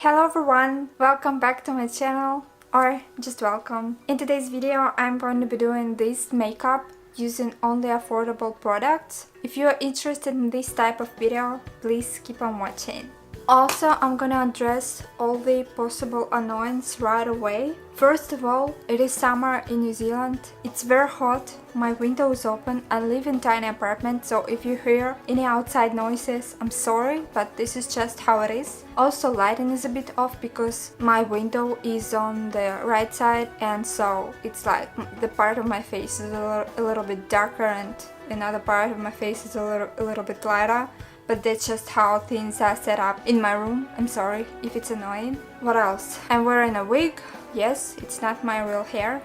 Hello everyone, welcome back to my channel, or just welcome. In today's video I'm going to be doing this makeup using only affordable products. If you are interested in this type of video, please keep on watching. Also, I'm gonna address all the possible annoyance right away. First of all, it is summer in New Zealand. It's very hot. My window is open. I live in a tiny apartment, so if you hear any outside noises, I'm sorry, but this is just how it is. Also, lighting is a bit off because my window is on the right side, and so it's like the part of my face is a little bit darker and another part of my face is a little bit lighter. But that's just how things are set up in my room. I'm sorry if it's annoying. What else? I'm wearing a wig. Yes, it's not my real hair.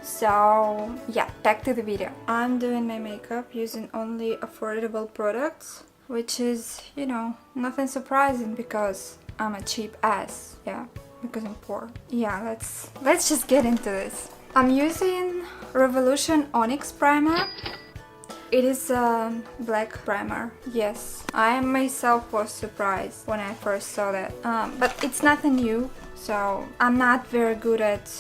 So yeah, back to the video. I'm doing my makeup using only affordable products, which is, you know, nothing surprising because I'm a cheap ass. Yeah, because I'm poor. Yeah, let's just get into this. I'm using Revolution Onyx Primer. It is a black primer, yes. I myself was surprised when I first saw that, but it's nothing new, so I'm not very good at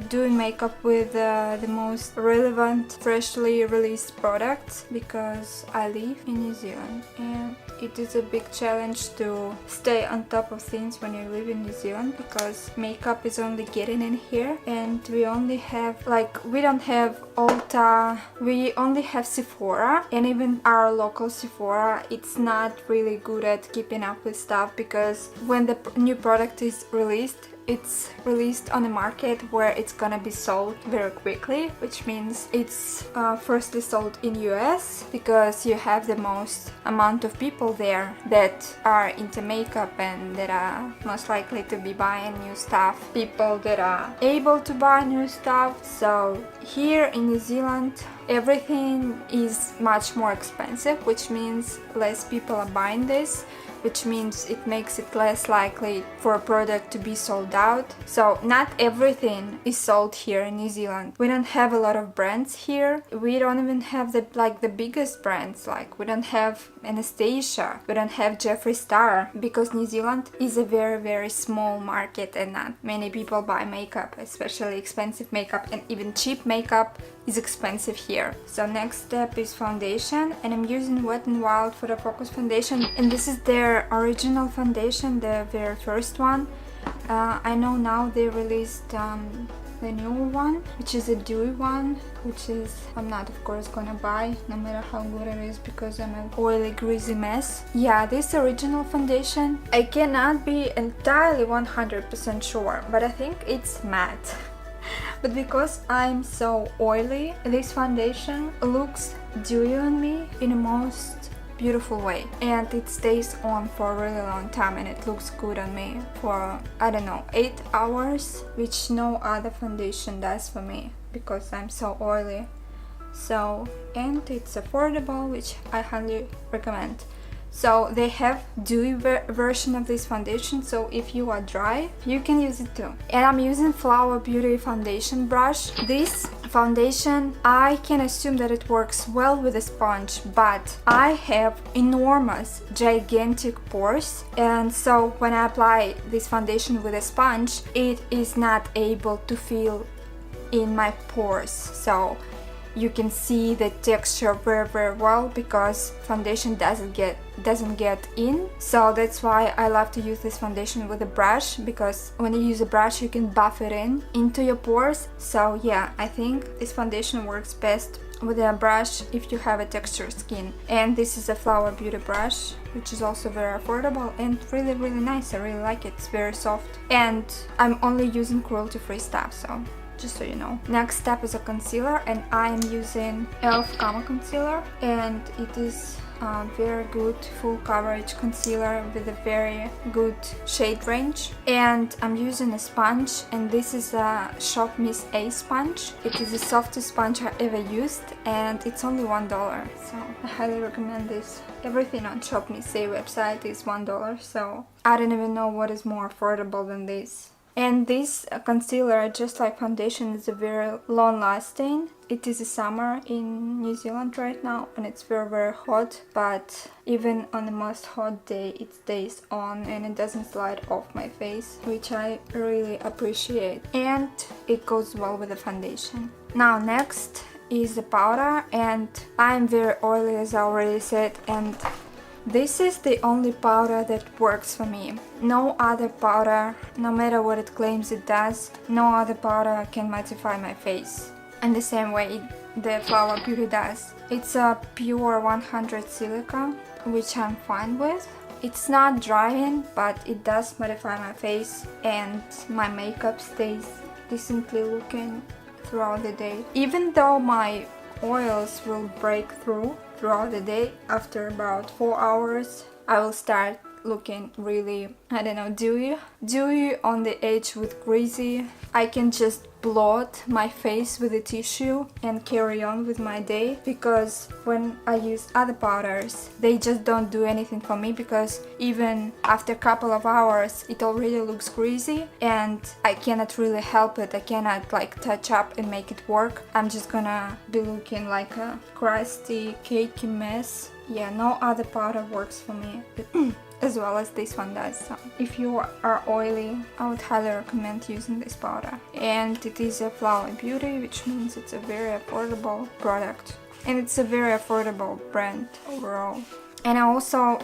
doing makeup with the most relevant, freshly released products because I live in New Zealand and it is a big challenge to stay on top of things when you live in New Zealand because makeup is only getting in here and we only have, we don't have Ulta, we only have Sephora, and even our local Sephora, it's not really good at keeping up with stuff because when the new product is released, it's released on the market where it's gonna be sold very quickly, which means it's firstly sold in US because you have the most amount of people there that are into makeup and that are most likely to be buying new stuff, people that are able to buy new stuff. So here in New Zealand everything is much more expensive, which means less people are buying this, which means it makes it less likely for a product to be sold out. So not everything is sold here in New Zealand. We don't have a lot of brands here. We don't even have the biggest brands. Like we don't have Anastasia, we don't have Jeffree Star because New Zealand is a very small market and not many people buy makeup, especially expensive makeup, and even cheap makeup is expensive here. So next step is foundation, and I'm using Wet n Wild Photo Focus foundation, and this is their original foundation, the very first one. I know now they released the new one, which is a dewy one, which is I'm not of course gonna buy no matter how good it is because I'm an oily greasy mess. Yeah, this original foundation, I cannot be entirely 100% sure, but I think it's matte. But because I'm so oily, this foundation looks dewy on me in a most beautiful way, and it stays on for a really long time and it looks good on me for, I don't know, 8 hours, which no other foundation does for me because I'm so oily. So, and it's affordable, which I highly recommend. So they have dewy version of this foundation, so if you are dry, you can use it too. And I'm using Flower Beauty foundation brush. This foundation, I can assume that it works well with a sponge, but I have enormous, gigantic pores, and so when I apply this foundation with a sponge, it is not able to fill in my pores. So you can see the texture very well because foundation doesn't get in. So that's why I love to use this foundation with a brush, because when you use a brush you can buff it into your pores. So yeah, I think this foundation works best with a brush if you have a textured skin. And this is a Flower Beauty brush, which is also very affordable and really nice. I really like it. It's very soft, and I'm only using cruelty-free stuff, so just so you know. Next step is a concealer, and I am using e.l.f. Camo Concealer, and it is a very good full coverage concealer with a very good shade range. And I'm using a sponge, and this is a Shop Miss A sponge. It is the softest sponge I ever used, and it's only $1, so I highly recommend this. Everything on Shop Miss A website is $1, so I don't even know what is more affordable than this. And this concealer, just like foundation, is a very long lasting. It is a summer in New Zealand right now and it's very hot, but even on the most hot day it stays on and it doesn't slide off my face, which I really appreciate, and it goes well with the foundation. Now next is the powder, and I'm very oily as I already said, and this is the only powder that works for me. No other powder, no matter what it claims it does, no other powder can mattify my face in the same way the Flower Beauty does. It's a pure 100 silica, which I'm fine with. It's not drying, but it does mattify my face and my makeup stays decently looking throughout the day. Even though my oils will break throughout the day, after about 4 hours I will start looking really, I don't know, dewy on the edge with greasy. I can just blot my face with a tissue and carry on with my day, because when I use other powders they just don't do anything for me, because even after a couple of hours it already looks greasy and I cannot really help it. I cannot like touch up and make it work. I'm just gonna be looking like a crusty cakey mess. Yeah, no other powder works for me as well as this one does. So if you are oily, I would highly recommend using this powder. And it is a Flower Beauty, which means it's a very affordable product. And it's a very affordable brand overall. And I also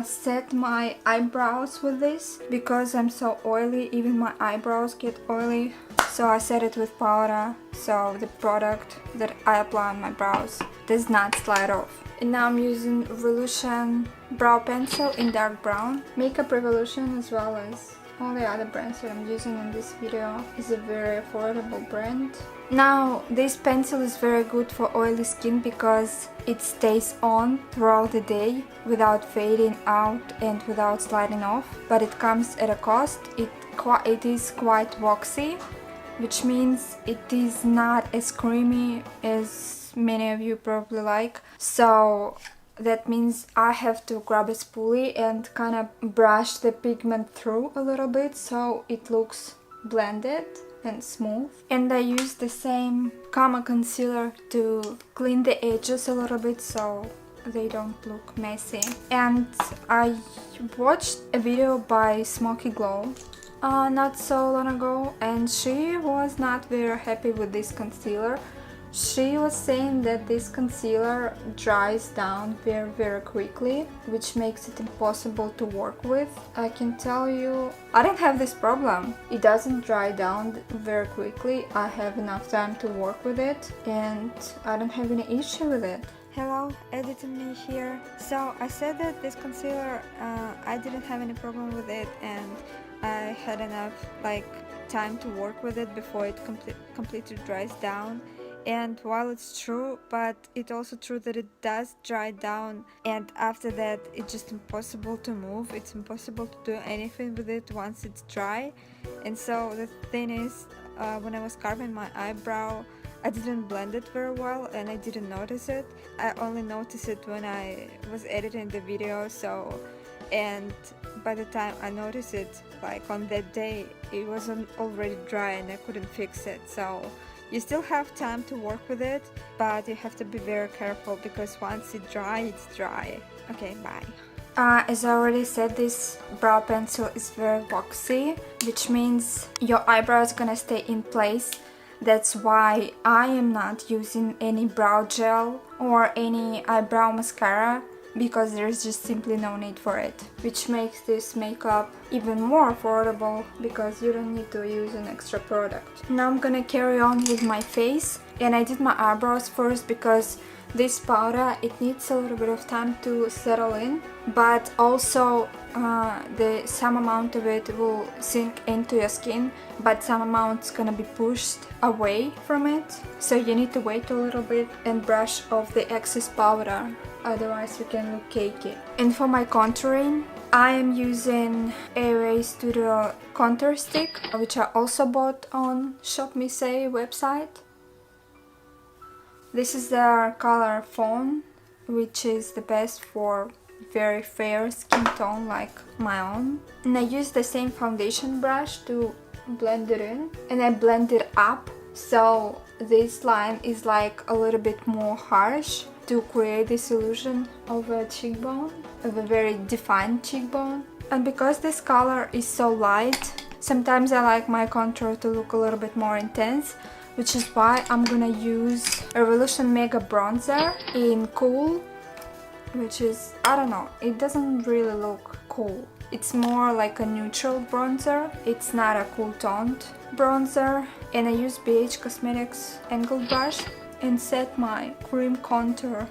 set my eyebrows with this, because I'm so oily, even my eyebrows get oily. So I set it with powder, so the product that I apply on my brows does not slide off. And now I'm using Revolution brow pencil in dark brown. Makeup Revolution, as well as all the other brands that I'm using in this video, is a very affordable brand. Now this pencil is very good for oily skin because it stays on throughout the day without fading out and without sliding off, but it comes at a cost. It is quite waxy, which means it is not as creamy as many of you probably like. So that means I have to grab a spoolie and kind of brush the pigment through a little bit so it looks blended and smooth. And I use the same Kama concealer to clean the edges a little bit so they don't look messy. And I watched a video by Smoky Glow not so long ago, and she was not very happy with this concealer. She was saying that this concealer dries down very quickly, which makes it impossible to work with. I can tell you, I don't have this problem. It doesn't dry down very quickly. I have enough time to work with it and I don't have any issue with it. Hello, editing me here. So I said that this concealer, I didn't have any problem with it and I had enough time to work with it before it completely dries down. And while it's true, but it's also true that it does dry down, and after that it's just impossible to move. It's impossible to do anything with it once it's dry. And so the thing is, when I was carving my eyebrow, I didn't blend it very well and I didn't notice it. I only noticed it when I was editing the video. And by the time I noticed it, on that day, it wasn't already dry and I couldn't fix it. So you still have time to work with it, but you have to be very careful because once it's dry, it's dry. Okay, bye. As I already said, this brow pencil is very waxy, which means your eyebrow is gonna stay in place. That's why I am not using any brow gel or any eyebrow mascara, because there's just simply no need for it, which makes this makeup even more affordable because you don't need to use an extra product. Now I'm gonna carry on with my face, and I did my eyebrows first because this powder, it needs a little bit of time to settle in, but also some amount of it will sink into your skin, but some amount's gonna be pushed away from it, so you need to wait a little bit and brush off the excess powder, otherwise you can look cakey. And for my contouring, I am using AOA Studio contour stick, which I also bought on Shop Me Say website. This is the color Fawn, which is the best for very fair skin tone like my own. And I use the same foundation brush to blend it in, and I blend it up so this line is like a little bit more harsh to create this illusion of a cheekbone, of a very defined cheekbone. And because this color is so light, sometimes I like my contour to look a little bit more intense, which is why I'm gonna use a Revolution Mega Bronzer in Cool, which is, I don't know, it doesn't really look cool. It's more like a neutral bronzer, it's not a cool toned bronzer. And I use BH Cosmetics angled brush and set my cream contour.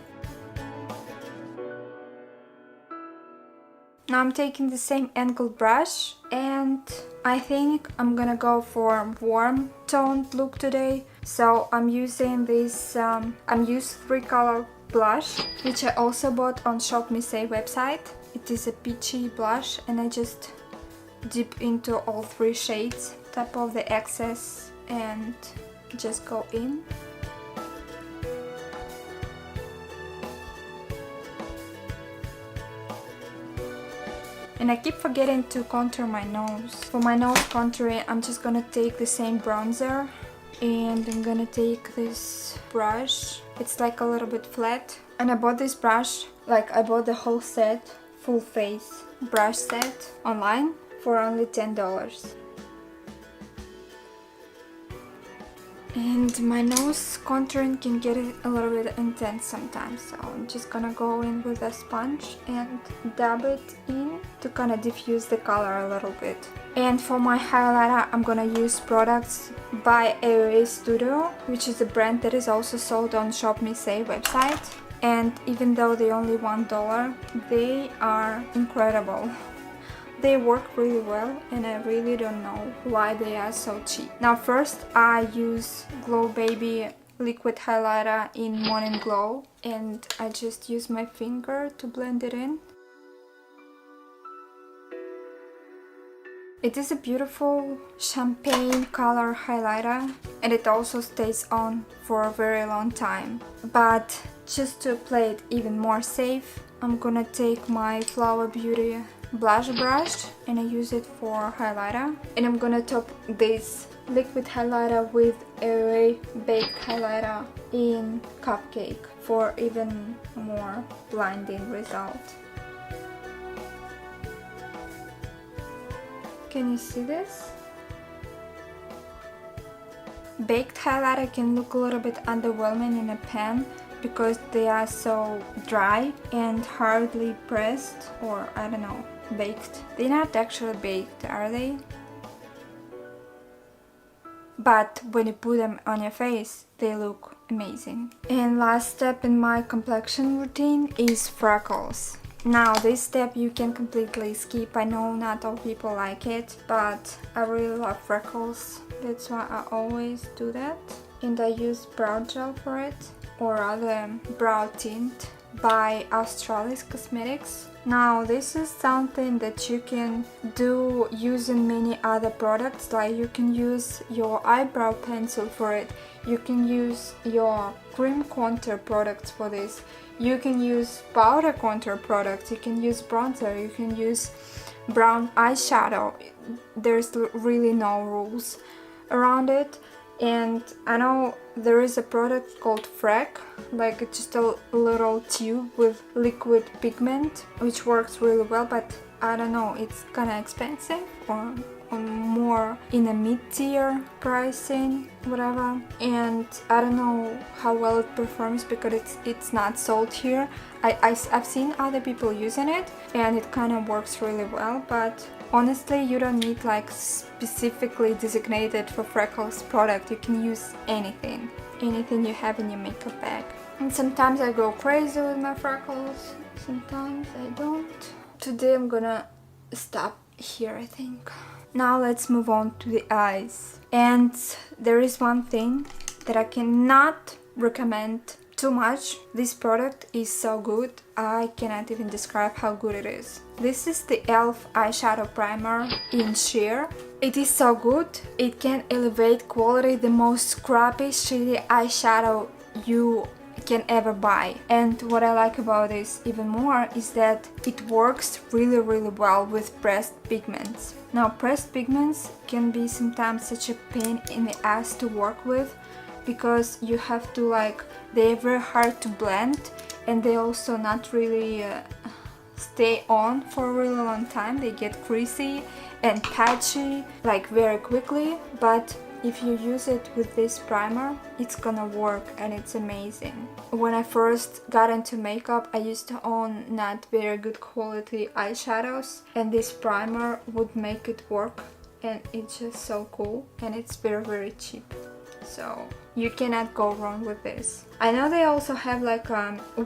Now I'm taking the same angled brush and I think I'm gonna go for warm toned look today. So I'm using this, I'm used 3-color blush, which I also bought on Shop Me Say website. It is a peachy blush and I just dip into all 3 shades, tap off the excess and just go in. And I keep forgetting to contour my nose. For my nose contouring, I'm just gonna take the same bronzer and I'm gonna take this brush. It's like a little bit flat. And I bought this brush, like I bought the whole set, full face brush set online for only $10. And my nose contouring can get a little bit intense sometimes, so I'm just gonna go in with a sponge and dab it in to kind of diffuse the color a little bit. And for my highlighter, I'm gonna use products by AOA Studio, which is a brand that is also sold on Shop Me Say website. And even though they only $1, they are incredible. They work really well and I really don't know why they are so cheap. Now first I use Glow Baby liquid highlighter in Morning Glow and I just use my finger to blend it in. It is a beautiful champagne color highlighter and it also stays on for a very long time. But just to play it even more safe, I'm gonna take my Flower Beauty blush brush and I use it for highlighter. And I'm gonna top this liquid highlighter with a baked highlighter in Cupcake for even more blinding result. Can you see this? Baked highlighter can look a little bit underwhelming in a pan because they are so dry and hardly pressed, or I don't know, baked. They're not actually baked, are they? But when you put them on your face, they look amazing. And last step in my complexion routine is freckles. Now this step you can completely skip. I know not all people like it, but I really love freckles. That's why I always do that. And I use brow gel for it, or rather brow tint by Australis Cosmetics. Now this is something that you can do using many other products, like you can use your eyebrow pencil for it, you can use your cream contour products for this, you can use powder contour products, you can use bronzer, you can use brown eyeshadow. There's really no rules around it. And I know there is a product called Freck, like it's just a little tube with liquid pigment, which works really well, but I don't know, it's kind of expensive or more in a mid-tier pricing, whatever. And I don't know how well it performs because it's not sold here. I've seen other people using it and it kind of works really well, but honestly, you don't need like specifically designated for freckles product. You can use anything you have in your makeup bag. And sometimes I go crazy with my freckles, sometimes I don't. Today I'm gonna stop here, I think. Now let's move on to the eyes. And there is one thing that I cannot recommend too much. This product is so good, I cannot even describe how good it is. This is the e.l.f. eyeshadow primer in sheer. It is so good, it can elevate quality the most scrappy, shitty eyeshadow you can ever buy. And what I like about this even more is that it works really well with pressed pigments. Now, pressed pigments can be sometimes such a pain in the ass to work with, because you have to they're very hard to blend, and they also not really stay on for a really long time. They get greasy and patchy very quickly, but if you use it with this primer, it's gonna work and it's amazing. When I first got into makeup, I used to own not very good quality eyeshadows, and this primer would make it work, and it's just so cool, and it's very cheap. So you cannot go wrong with this. I know they also have a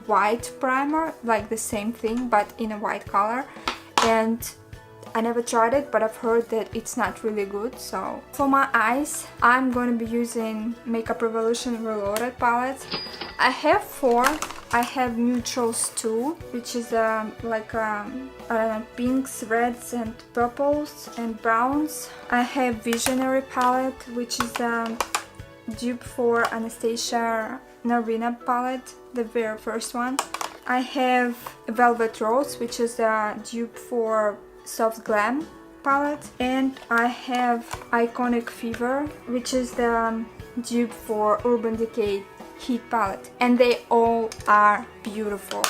white primer, the same thing but in a white color, and I never tried it, but I've heard that it's not really good. So for my eyes, I'm gonna be using Makeup Revolution Reloaded palettes. I have 4. I have neutrals too, which is I don't know, pinks, reds and purples and browns. I have Visionary palette, which is dupe for Anastasia Narvina palette, the very first one. I have Velvet Rose, which is a dupe for Soft Glam palette, and I have Iconic Fever, which is the dupe for Urban Decay Heat palette, and they all are beautiful.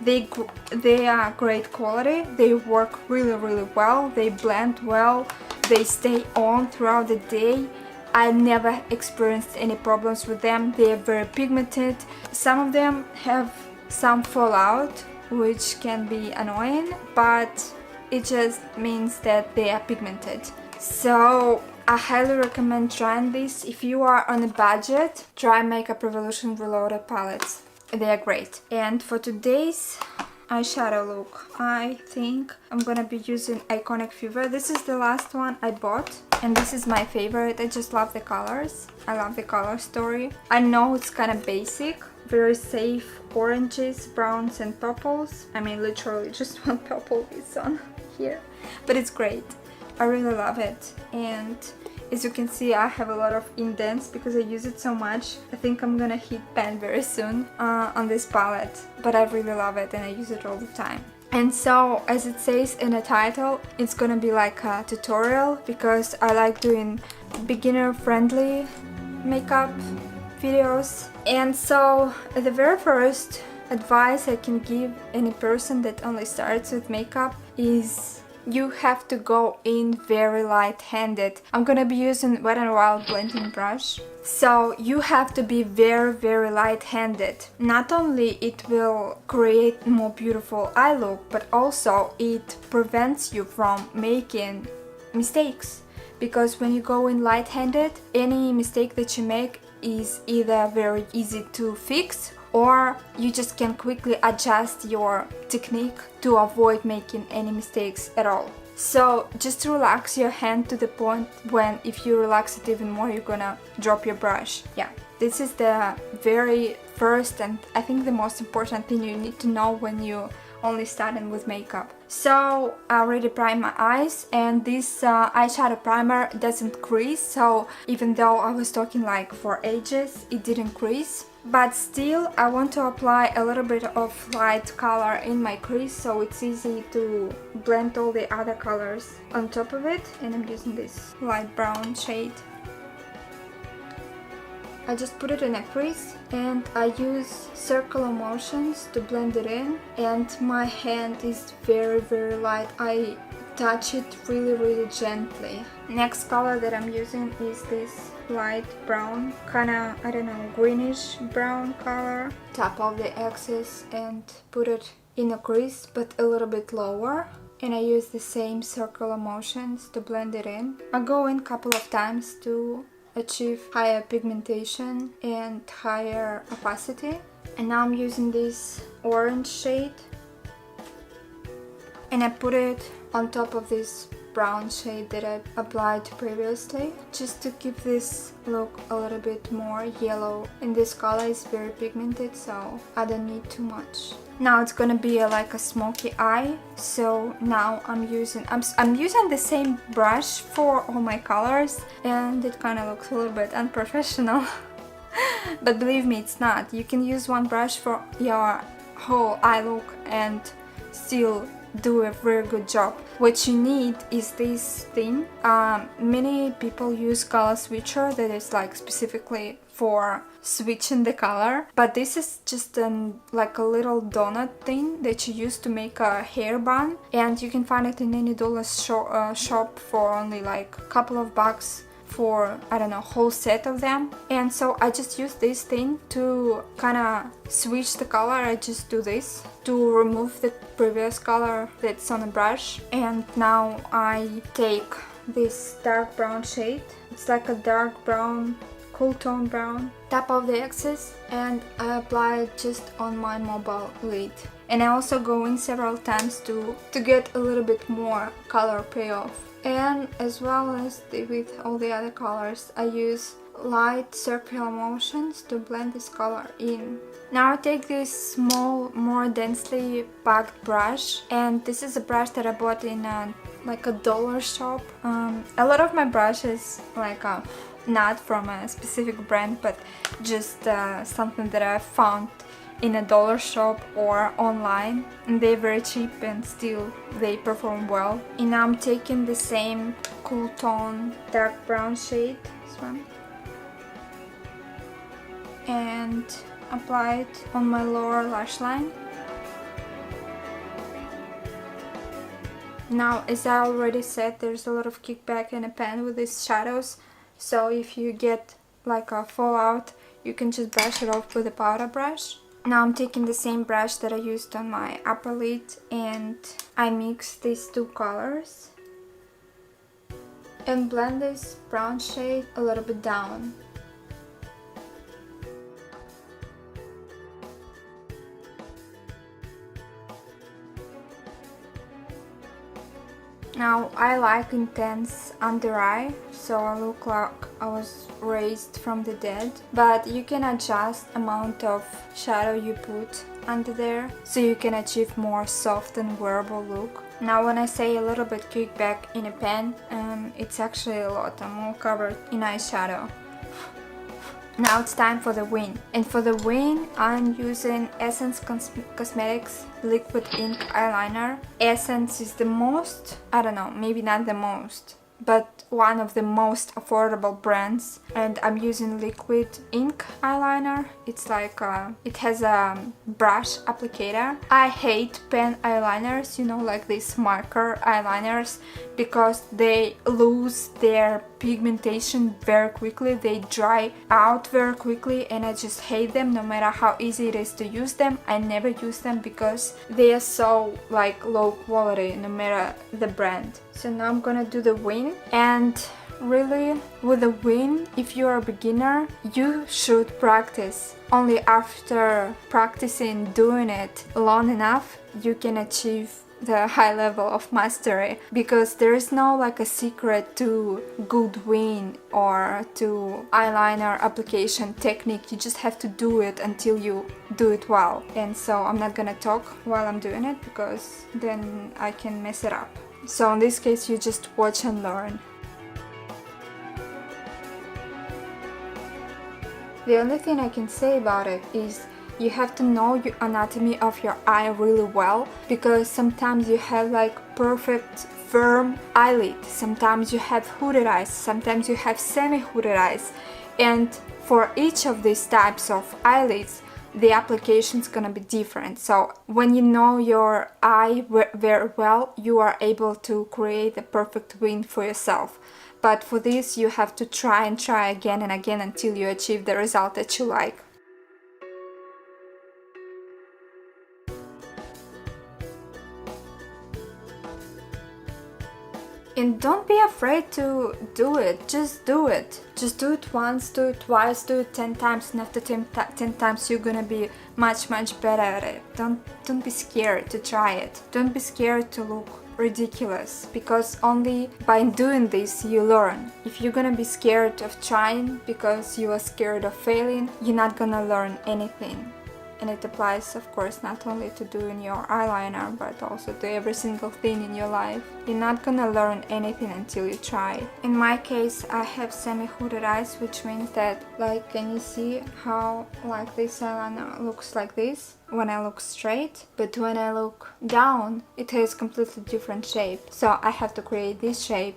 They are great quality, they work really well, they blend well, they stay on throughout the day. I never experienced any problems with them. They are very pigmented. Some of them have some fallout, which can be annoying, but it just means that they are pigmented. So I highly recommend trying this. If you are on a budget, try Makeup Revolution Reloaded palettes. They are great. And for today's eyeshadow look, I think I'm gonna be using Iconic Fever. This is the last one I bought, and this is my favorite. I just love the colors. I love the color story. I know it's kind of basic, very safe oranges, browns and purples. I mean, literally just one purple is on here, but it's great. I really love it. And as you can see, I have a lot of indents because I use it so much. I think I'm gonna hit pan very soon on this palette, but I really love it and I use it all the time. And so, as it says in the title, it's gonna be like a tutorial, because I like doing beginner-friendly makeup videos. And so, the very first advice I can give any person that only starts with makeup is you have to go in very light-handed. I'm gonna be using Wet n Wild blending brush. So you have to be very light-handed. Not only it will create more beautiful eye look, but also it prevents you from making mistakes. Because when you go in light-handed, any mistake that you make is either very easy to fix, or you just can quickly adjust your technique to avoid making any mistakes at all. So just relax your hand to the point when, if you relax it even more, you're gonna drop your brush. Yeah, this is the very first and I think the most important thing you need to know when you only starting with makeup. So I already primed my eyes, and this eyeshadow primer doesn't crease, so even though I was talking for ages, it didn't crease. But still, I want to apply a little bit of light color in my crease, so it's easy to blend all the other colors on top of it. And I'm using this light brown shade. I just put it in a crease, and I use circular motions to blend it in, and my hand is very light. I touch it really gently. Next color that I'm using is this light brown, kinda, I don't know, greenish brown color. Tap off the excess and put it in a crease, but a little bit lower. And I use the same circular motions to blend it in. I go in a couple of times to achieve higher pigmentation and higher opacity. And now I'm using this orange shade, and I put it on top of this brown shade that I applied previously, just to give this look a little bit more yellow. And this color is very pigmented, so I don't need too much. Now it's gonna be like a smoky eye, so now I'm using the same brush for all my colors, and it kind of looks a little bit unprofessional. But believe me, it's not. You can use one brush for your whole eye look and still do a very good job. What you need is this thing. Many people use color switcher that is like specifically for switching the color, but this is just like a little donut thing that you use to make a hair bun, and you can find it in any dollar shop for only like a couple of bucks for, I don't know, whole set of them. And so I just use this thing to kind of switch the color. I just do this to remove the previous color that's on the brush. And now I take this dark brown shade. It's like a dark brown, cool tone brown, tap off the excess, and I apply it just on my mobile lid. And I also go in several times to get a little bit more color payoff. And as well as with all the other colors, I use light circular motions to blend this color in. Now I take this small, more densely packed brush, and this is a brush that I bought in like a dollar shop. A lot of my brushes, like not from a specific brand, but just something that I found in a dollar shop or online, and they're very cheap and still they perform well. And now I'm taking the same cool tone dark brown shade, this one, and apply it on my lower lash line. Now, as I already said, there's a lot of kickback in a pen with these shadows, so if you get like a fallout, you can just brush it off with a powder brush. Now I'm taking the same brush that I used on my upper lid, and I mix these two colors and blend this brown shade a little bit down. Now I like intense under eye, so I look like I was raised from the dead, but you can adjust amount of shadow you put under there so you can achieve more soft and wearable look. Now when I say a little bit kickback in a pen, it's actually a lot. I'm all covered in eyeshadow. Now it's time for the wing, and for the wing I'm using Essence Cosmetics liquid ink eyeliner. Essence is the most, I don't know, maybe not the most, but one of the most affordable brands, and I'm using liquid ink eyeliner. It's like it has a brush applicator. I hate pen eyeliners, you know, like these marker eyeliners, because they lose their pigmentation very quickly, they dry out very quickly, and I just hate them. No matter how easy it is to use them, I never use them because they are so like low quality, no matter the brand. So now I'm gonna do the wing, and really with the wing, if you are a beginner, you should practice. Only after practicing doing it long enough, you can achieve the high level of mastery, because there is no like a secret to good wing or to eyeliner application technique. You just have to do it until you do it well. And so I'm not gonna talk while I'm doing it because then I can mess it up. So in this case, you just watch and learn. The only thing I can say about it is you have to know your anatomy of your eye really well, because sometimes you have like perfect firm eyelid, sometimes you have hooded eyes, sometimes you have semi-hooded eyes, and for each of these types of eyelids the application is gonna be different. So when you know your eye very well, you are able to create a perfect wing for yourself. But for this you have to try and try again and again until you achieve the result that you like. And don't be afraid to do it, just do it. Just do it once, do it twice, do it 10 times, and after 10 times you're gonna be much better at it. Don't be scared to try it. Don't be scared to look ridiculous, because only by doing this you learn. If you're gonna be scared of trying because you are scared of failing, you're not gonna learn anything. and it applies, of course, not only to doing your eyeliner but also to every single thing in your life. You're not gonna learn anything until you try. In my case, I have semi-hooded eyes, which means that, like, can you see how like this eyeliner looks like this when I look straight, but when I look down it has completely different shape. So I have to create this shape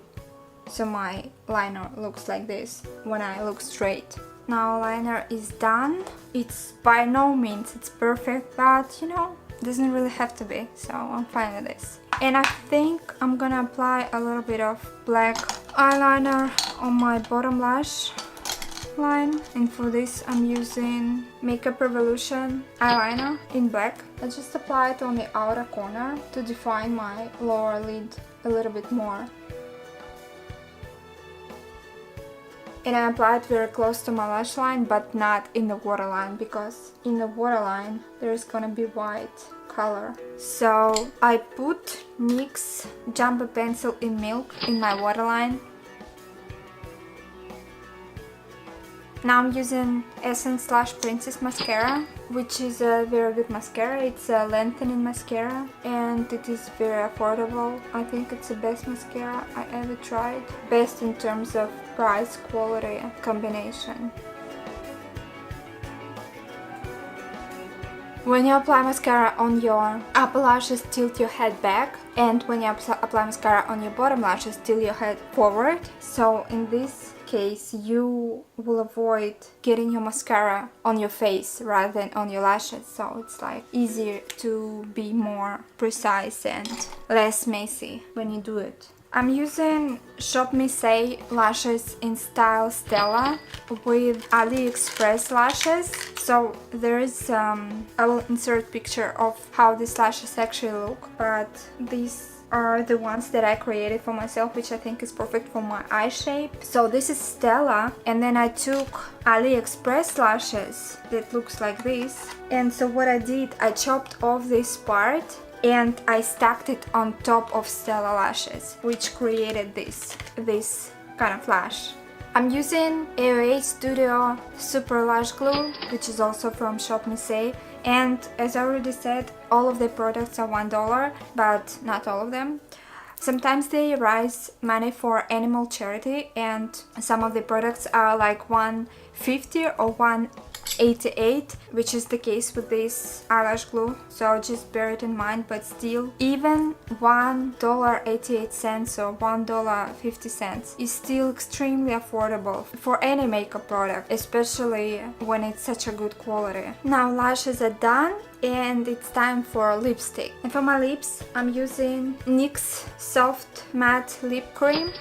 so my liner looks like this when I look straight. Now liner is done. It's by no means it's perfect, but you know, doesn't really have to be, so I'm fine with this. And I think I'm gonna apply a little bit of black eyeliner on my bottom lash line, and for this I'm using Makeup Revolution eyeliner in black. I just apply it on the outer corner to define my lower lid a little bit more. And I apply it very close to my lash line, but not in the waterline, because in the waterline there's gonna be white color. So I put NYX Jumbo Pencil in Milk in my waterline. Now I'm using Essence Princess Mascara, which is a very good mascara. It's a lengthening mascara and it is very affordable. I think it's the best mascara I ever tried. Best in terms of price quality combination. When you apply mascara on your upper lashes, tilt your head back, and when you apply mascara on your bottom lashes, tilt your head forward. So in this case you will avoid getting your mascara on your face rather than on your lashes, so it's like easier to be more precise and less messy when you do it. I'm using Shop Me Say lashes in style Stella with AliExpress lashes. So there is I will insert picture of how these lashes actually look, but these are the ones that I created for myself, which I think is perfect for my eye shape. So this is Stella, and then I took AliExpress lashes that looks like this, and so what I did, I chopped off this part and I stacked it on top of Stella lashes, which created this kind of lash. I'm using AOA Studio Super Lash Glue, which is also from Shop Me Say, and as I already said, all of the products are $1, but not all of them. Sometimes they raise money for animal charity, and some of the products are like $1.50 or $1.88, which is the case with this eyelash glue, so just bear it in mind. But still, even $1.88 or $1.50 is still extremely affordable for any makeup product, especially when it's such a good quality. Now lashes are done and it's time for lipstick. And for my lips, I'm using NYX Soft Matte Lip Cream.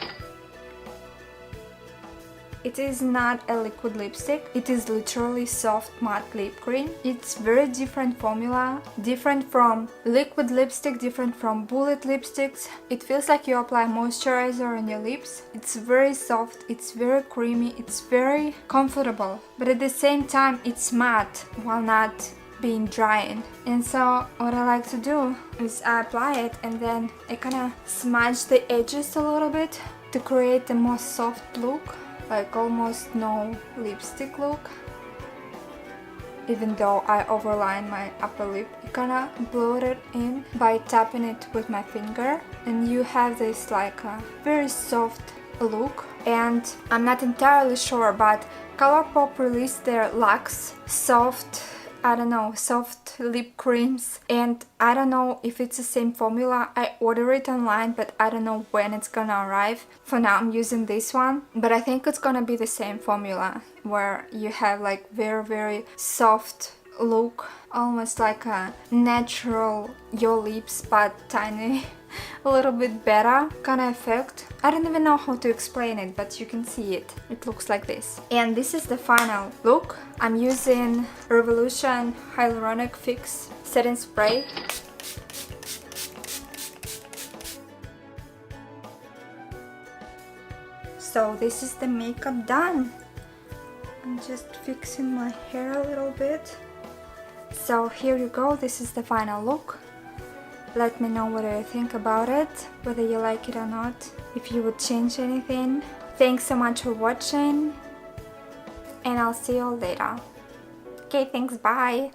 It is not a liquid lipstick, it is literally soft matte lip cream. It's very different formula, different from liquid lipstick, different from bullet lipsticks. It feels like you apply moisturizer on your lips. It's very soft, it's very creamy, it's very comfortable, but at the same time it's matte while not being drying. And so what I like to do is I apply it and then I kind of smudge the edges a little bit to create a more soft look, like almost no lipstick look. Even though I overline my upper lip, you kinda blur it in by tapping it with my finger, and you have this like a very soft look. And I'm not entirely sure, but Colourpop released their Luxe soft, I don't know, soft lip creams, and I don't know if it's the same formula. I order it online, but I don't know when it's gonna arrive. For now I'm using this one, but I think it's gonna be the same formula, where you have like very soft look, almost like a natural your lips but tiny, a little bit better kind of effect. I don't even know how to explain it, but you can see it. It looks like this. And this is the final look. I'm using Revolution Hyaluronic Fix Setting Spray. So this is the makeup done. I'm just fixing my hair a little bit. So here you go, this is the final look. Let me know what you think about it, whether you like it or not, if you would change anything. Thanks so much for watching, and I'll see you all later. Okay, thanks, bye!